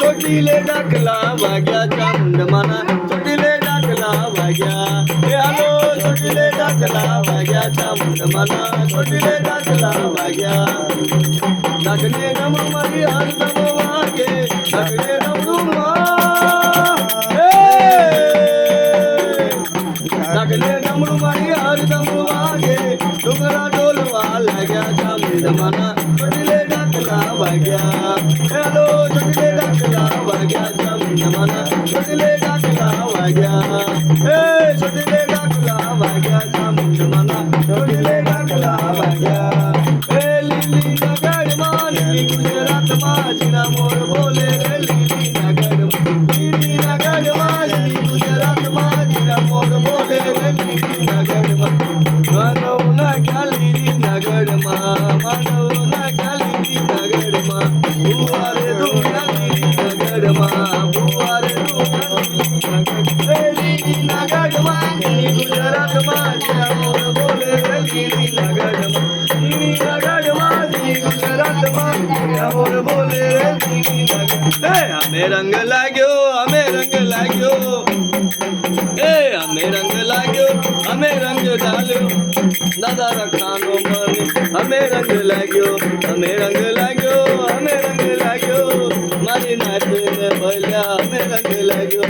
ચોટીલે ડાકલા વાગ્યા ચામુંડમાના ચોટીલે ડાકલા વાગ્યા એ હાલો ચોટીલે ડાકલા વાગ્યા ચામુંડમાના ચોટીલે ડાકલા વાગ્યા ડાકને નમો મારી હાથ નમો વાગે ડાકને નમો ડાકને નમો મારી હાથ નમો વાગે ડુંગરા ડોલવા લાગ્યા ચામુંડમાના ચોટીલે ડાકલા વાગ્યા હેલો ચોટીલે ડાકલા વાગ્યા ચામુંડમાના ચોટીલે ડાકલા વાગ્યા હે ચોટીલે ડાકલા વાગ્યા ચામુંડમાના ચોટીલે ડાકલા વાગ્યા હે લીલી નગરમાં લીલી ગુજરાતમાં જીના મોર બોલે રે લીલી નગરમાં લીલી ગુજરાતમાં જીના મોર બોલે રે લીલી નગરમાં માનવના ખ્યાલી નગરમાં માનવના ખ્યાલી નગરમાં બુવારે દુનિયાની નગરમાં બુવારે દુનિયાની નગરમાં ગુજરાતમાં જીના મોર બોલે રે લીલી નગરમાં ગુજરાતમાં જીના મોર બોલે રે લીલી નગરમાં અમે રંગ લાગ્યો અમે રંગ લાગ્યો અમે રંગ ડાલ્યો દાદા રખાનો મને અમે રંગ લાગ્યો મારી નાચને ભલ્યા અમે રંગ લાગ્યો